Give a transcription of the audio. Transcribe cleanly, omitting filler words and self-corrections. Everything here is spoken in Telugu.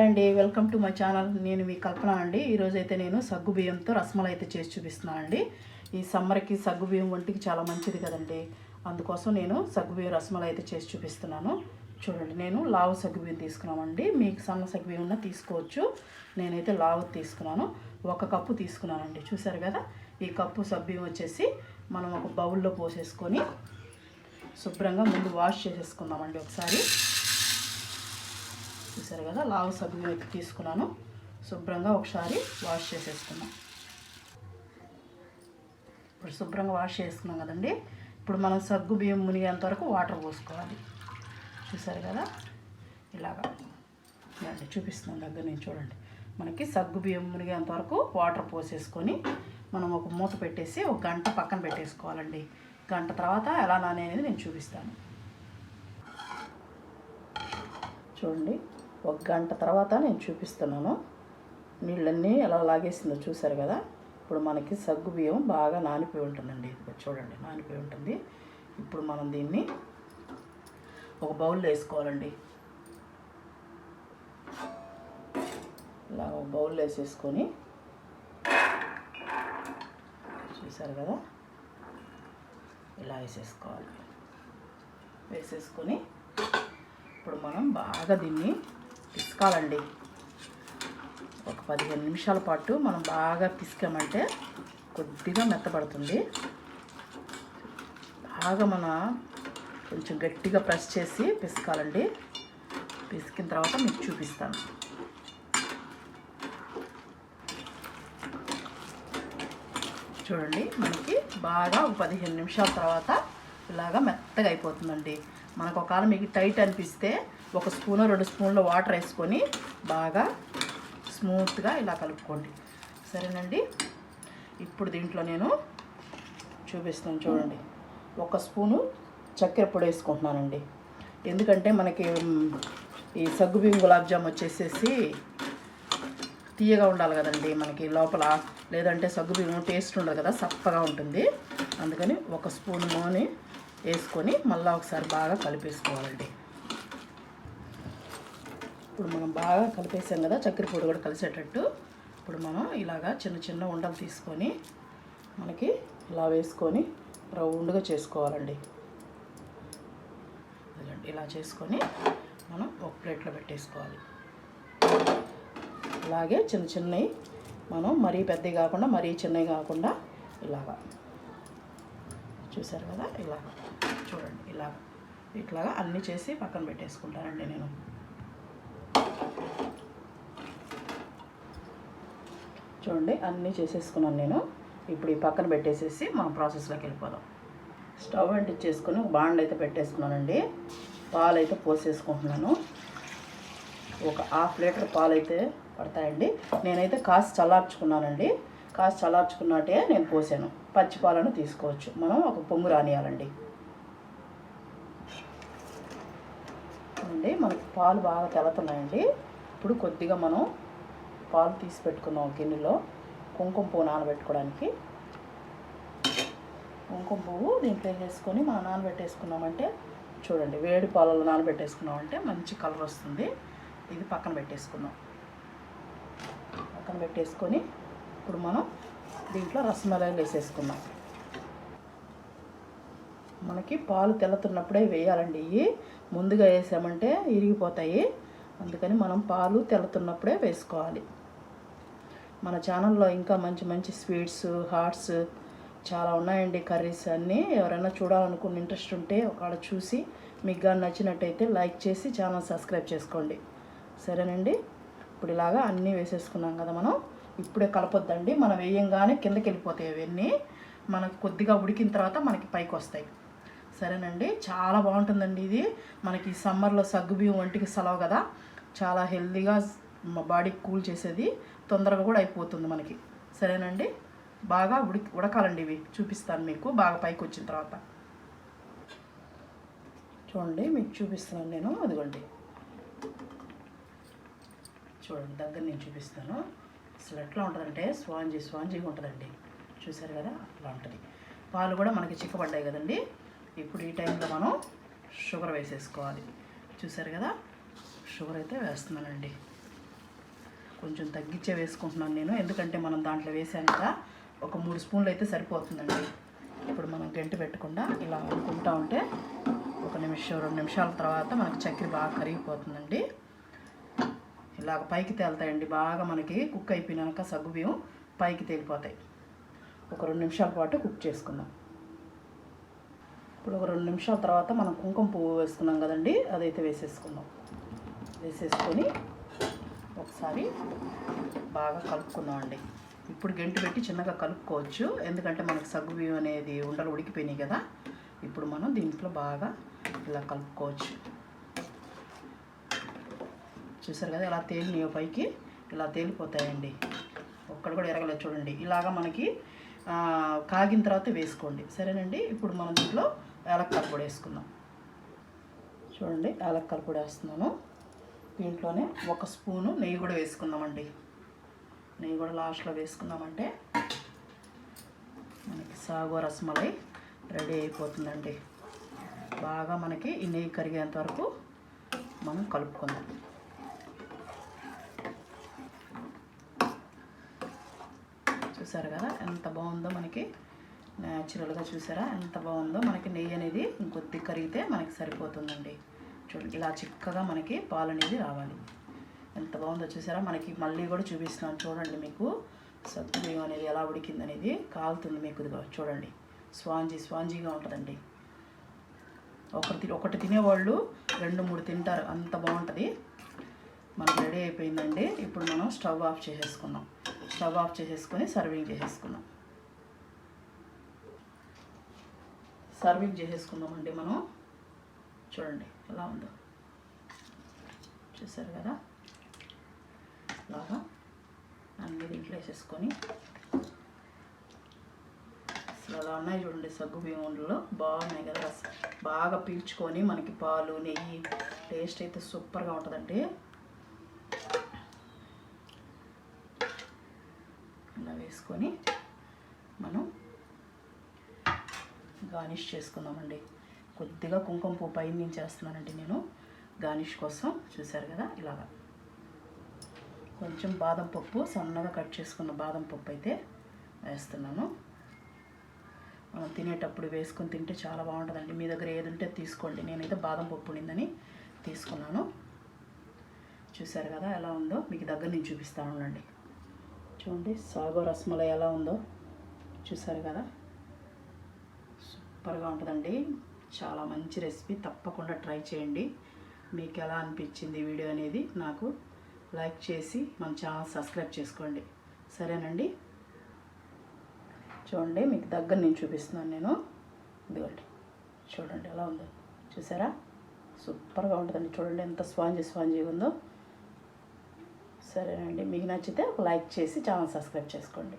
హాయ్ అండి, వెల్కమ్ టు మై ఛానల్. నేను మీ కల్పన అండి. ఈరోజైతే నేను సగ్గు బియ్యంతో రసమలై అయితే చేసి చూపిస్తున్నానండి. ఈ సమ్మర్కి సగ్గు బియ్యం ఒంటికి చాలా మంచిది కదండి. అందుకోసం నేను సగ్గు బియ్యం రసమలై అయితే చేసి చూపిస్తున్నాను. చూడండి, నేను లావు సగ్గు బియ్యం తీసుకున్నామండి. మీకు సన్న సగ్గు బియ్యం ఉన్న తీసుకోవచ్చు. నేనైతే లావు తీసుకున్నాను. 1 కప్పు తీసుకున్నానండి. చూసారు కదా, ఈ కప్పు సగ్గు బియ్యం వచ్చేసి మనం ఒక బౌల్లో పోసేసుకొని శుభ్రంగా ముందు వాష్ చేసేసుకుందామండి ఒకసారి. చూసారు కదా, లావు సగ్గుబియ్యం అయితే తీసుకున్నాను. శుభ్రంగా ఒకసారి వాష్ చేసేసుకున్నాం. ఇప్పుడు శుభ్రంగా వాష్ చేసుకున్నాం కదండి. ఇప్పుడు మనం సగ్గు బియ్యం మునిగేంత వరకు వాటర్ పోసుకోవాలి. చూసారు కదా, ఇలాగా చూపిస్తున్నాం దగ్గర నుంచి. చూడండి, మనకి సగ్గు బియ్యం మునిగేంత వరకు వాటర్ పోసేసుకొని మనం ఒక మూత పెట్టేసి 1 గంట పక్కన పెట్టేసుకోవాలండి. గంట తర్వాత ఎలా నానే అనేది నేను చూపిస్తాను. చూడండి, 1 గంట తర్వాత నేను చూపిస్తున్నాను. నీళ్ళన్నీ ఎలా లాగేసిందో చూసారు కదా. ఇప్పుడు మనకి సగ్గు బియ్యం బాగా నానిపోయి ఉంటుందండి. చూడండి, నానిపోయి ఉంటుంది. ఇప్పుడు మనం దీన్ని ఒక బౌల్లో వేసుకోవాలండి. ఇలా ఒక బౌల్లో వేసేసుకొని చూసారు కదా, ఇలా వేసేసుకోవాలి. వేసేసుకొని ఇప్పుడు మనం బాగా దీన్ని పిసకాలండి. ఒక 15 నిమిషాల పాటు మనం బాగా పిసికామంటే కొద్దిగా మెత్తపడుతుంది. బాగా కొంచెం గట్టిగా ప్రెస్ చేసి పిసకాలండి. పిసికిన తర్వాత మీకు చూపిస్తాను. చూడండి, మనకి బాగా ఒక 15 నిమిషాల తర్వాత ఇలాగా మెత్తగా అయిపోతుందండి. మనకు ఒకవేళ మీకు టైట్ అనిపిస్తే 1 స్పూను 2 స్పూన్ల వాటర్ వేసుకొని బాగా స్మూత్గా ఇలా కలుపుకోండి. సరేనండి. ఇప్పుడు దీంట్లో నేను చూపిస్తాను. చూడండి, 1 స్పూను చక్కెర పొడి వేసుకుంటున్నానండి. ఎందుకంటే మనకి ఈ సగ్గుబియ్యం గులాబ్ జామ్ వచ్చేసేసి తీయగా ఉండాలి కదండి మనకి లోపల. లేదంటే సగ్గుబియ్యం టేస్ట్ ఉండదు కదా, సప్పగా ఉంటుంది. అందుకని 1 స్పూను నూనె వేసుకొని మళ్ళీ ఒకసారి బాగా కలిపేసుకోవాలండి. ఇప్పుడు మనం బాగా కలిపేసాం కదా, చక్కెర పొడి కూడా కలిసేటట్టు. ఇప్పుడు మనం ఇలాగా చిన్న చిన్న ఉండలు తీసుకొని మనకి ఇలా వేసుకొని రౌండ్గా చేసుకోవాలండి. ఇలా చేసుకొని మనం ఒక ప్లేట్లో పెట్టేసుకోవాలి. అలాగే చిన్న చిన్నవి మనం మరీ పెద్దవి కాకుండా మరీ చిన్నవి కాకుండా ఇలాగా. చూసారు కదా, ఇలాగా చూడండి, ఇట్లాగా అన్నీ చేసి పక్కన పెట్టేసుకుంటానండి నేను. చూడండి, అన్నీ చేసేసుకున్నాను నేను. ఇప్పుడు ఈ పక్కన పెట్టేసేసి మనం ప్రాసెస్లోకి వెళ్ళిపోదాం. స్టవ్ అంటించేసుకొని ఒక బాండ్ అయితే పెట్టేసుకున్నానండి. పాలు అయితే పోసేసుకుంటున్నాను. ఒక 1/2 లీటర్ పాలు అయితే పడతాయండి. నేనైతే కాసి చల్లార్చుకున్నానండి. కాసి చల్లార్చుకున్నట్టే నేను పోసాను. పచ్చి పాలను తీసుకోవచ్చు. మనం ఒక పొంగు రానియాలండి. అండి, మనకి పాలు బాగా తెలతున్నాయండి. ఇప్పుడు కొద్దిగా మనం పాలు తీసి పెట్టుకుందాం గిన్నెలో. కుంకుమ పువ్వు నానబెట్టుకోవడానికి కుంకుమ పువ్వు దీంట్లో వేసుకొని మనం నానబెట్టేసుకున్నామంటే చూడండి, వేడి పాలలో నానబెట్టేసుకున్నామంటే మంచి కలర్ వస్తుంది. ఇది పక్కన పెట్టేసుకుందాం. పక్కన పెట్టేసుకొని ఇప్పుడు మనం దీంట్లో రసమలైలు వేసేసుకుందాం. మనకి పాలు తెల్లతున్నప్పుడే వేయాలండి. ఇవి ముందుగా వేసామంటే ఇరిగిపోతాయి. అందుకని మనం పాలు తెల్లతున్నప్పుడే వేసుకోవాలి. మన ఛానల్లో ఇంకా మంచి మంచి స్వీట్స్, హాట్స్ చాలా ఉన్నాయండి, కర్రీస్ అన్నీ. ఎవరైనా చూడాలనుకున్న ఇంట్రెస్ట్ ఉంటే ఒకవేళ చూసి మీకు కానీ నచ్చినట్టయితే లైక్ చేసి ఛానల్ సబ్స్క్రైబ్ చేసుకోండి. సరేనండి. ఇప్పుడు ఇలాగా అన్నీ వేసేసుకున్నాం కదా మనం. ఇప్పుడే కలపొద్దండి, మనం వేయంగానే కిందకి వెళ్ళిపోతాయి అవన్నీ. మనకు కొద్దిగా ఉడికిన తర్వాత మనకి పైకి వస్తాయి. సరేనండి, చాలా బాగుంటుందండి ఇది. మనకి సమ్మర్లో సగ్గుబియ్యం ఒంటికి సెలవు కదా, చాలా హెల్తీగా మా బాడీకి కూల్ చేసేది, తొందరగా కూడా అయిపోతుంది మనకి. సరేనండి, బాగా ఉడకాలండి. ఇవి చూపిస్తాను మీకు బాగా పైకి వచ్చిన తర్వాత. చూడండి, మీకు చూపిస్తున్నాను నేను. అదిగోండి, చూడండి, దగ్గర నేను చూపిస్తాను. అసలు ఎట్లా ఉంటుందంటే స్పాంజీగా ఉంటుందండి. చూసారు కదా, అట్లా ఉంటుంది. పాలు కూడా మనకి చిక్కబడ్డాయి కదండి. ఇప్పుడు ఈ టైంలో మనం షుగర్ వేసేసుకోవాలి. చూసారు కదా, షుగర్ అయితే వేస్తున్నానండి. కొంచెం తగ్గించే వేసుకుంటున్నాను నేను, ఎందుకంటే మనం దాంట్లో వేసాం కదా. ఒక 3 స్పూన్లు అయితే సరిపోతుందండి. ఇప్పుడు మనం గంటి పెట్టకుండా ఇలా అనుకుంటా ఉంటే 1 నిమిషం 2 నిమిషాల తర్వాత మనకి చక్కెర బాగా కరిగిపోతుందండి. ఇలాగ పైకి తేలుతాయండి. బాగా మనకి కుక్ అయిపోయినాక సగ్గుబియ్యం పైకి తేలిపోతాయి. ఒక 2 నిమిషాల పాటు కుక్ చేసుకుందాం. ఇప్పుడు ఒక 2 నిమిషాల తర్వాత మనం కుంకుమ పువ్వు వేసుకున్నాం కదండి, అదైతే వేసేసుకుందాం. వేసేసుకొని ఒకసారి బాగా కలుపుకుందామండి. ఇప్పుడు గంటి పెట్టి చిన్నగా కలుపుకోవచ్చు, ఎందుకంటే మనకు సగ్గుబియ్యం అనేది ఉండలు ఉడికిపోయినాయి కదా. ఇప్పుడు మనం దీంట్లో బాగా ఇలా కలుపుకోవచ్చు. చూసారు కదా ఎలా తేలినాయో పైకి, ఇలా తేలిపోతాయండి. ఒక్కడ కూడా ఎరగలేదు చూడండి. ఇలాగా మనకి కాగిన తర్వాత వేసుకోండి, సరేనండి. ఇప్పుడు మనం దీంట్లో యాలక్కాయ పొడి వేసుకుందాం. చూడండి యాలక్కాయ పొడి వేస్తున్నాను. దీంట్లోనే 1 స్పూను నెయ్యి కూడా వేసుకుందామండి. నెయ్యి కూడా లాస్ట్లో వేసుకుందామంటే మనకి సాగో రసమలై రెడీ అయిపోతుందండి. బాగా మనకి ఈ నెయ్యి కరిగేంత వరకు మనం కలుపుకుందాం. చూసారు కదా ఎంత బాగుందో, మనకి న్యాచురల్గా చూసారా ఎంత బాగుందో. మనకి నెయ్యి అనేది ఇంకొద్ది కరిగితే మనకి సరిపోతుందండి. చూడండి ఇలా చిక్కగా మనకి పాలు అనేది రావాలి. ఎంత బాగుందో చూసారా. మనకి మళ్ళీ కూడా చూపిస్తున్నాను చూడండి. మీకు సగ్గుబియ్యం అనేది ఎలా ఉడికిందనేది కాలుతుంది మీకు. చూడండి స్పాంజీగా ఉంటుందండి. ఒకటి తినేవాళ్ళు 2-3 తింటారు, అంత బాగుంటుంది. మనకి రెడీ అయిపోయిందండి. ఇప్పుడు మనం స్టవ్ ఆఫ్ చేసేసుకుందాం. స్టవ్ ఆఫ్ చేసేసుకొని సర్వింగ్ చేసేసుకుందామండి మనం. చూడండి ఎలా ఉందో, చూసారు కదా. ఇలాగా అన్నీ దీంట్లో వేసేసుకొని అసలు అలా ఉన్నాయి చూడండి. సగ్గుబియ్యం ఉండలు బాగున్నాయి కదా. బాగా పీల్చుకొని మనకి పాలు నెయ్యి టేస్ట్ అయితే సూపర్గా ఉంటుందండి. ఇలా వేసుకొని మనం గార్నిష్ చేసుకుందామండి. కొద్దిగా కుంకుమ పువ్వు పైన నుంచి వేస్తున్నానండి నేను గార్నిష్ కోసం. చూసారు కదా ఇలాగా కొంచెం బాదం పప్పు సన్నగా కట్ చేసుకున్న బాదం పప్పు అయితే వేస్తున్నాను. మనం తినేటప్పుడు వేసుకొని తింటే చాలా బాగుంటుందండి. మీ దగ్గర ఏది ఉంటే తీసుకోండి. నేనైతే బాదం పప్పు ఉండిందని తీసుకున్నాను. చూసారు కదా ఎలా ఉందో, మీకు దగ్గర నుంచి చూపిస్తాను ఉండండి. చూడండి సాగో రసమలై ఎలా ఉందో చూసారు కదా. సూపర్గా ఉంటుందండి. చాలా మంచి రెసిపీ, తప్పకుండా ట్రై చేయండి. మీకు ఎలా అనిపించింది వీడియో అనేది నాకు లైక్ చేసి మన ఛానల్ సబ్స్క్రైబ్ చేసుకోండి, సరేనండి. చూడండి మీకు దగ్గర నేను చూపిస్తున్నాను నేను. ఇదిగోండి చూడండి ఎలా ఉందో చూసారా. సూపర్గా ఉంటుందండి. చూడండి ఎంత స్పాంజీగా ఉందో. సరేనండి, మీకు నచ్చితే ఒక లైక్ చేసి ఛానల్ సబ్స్క్రైబ్ చేసుకోండి.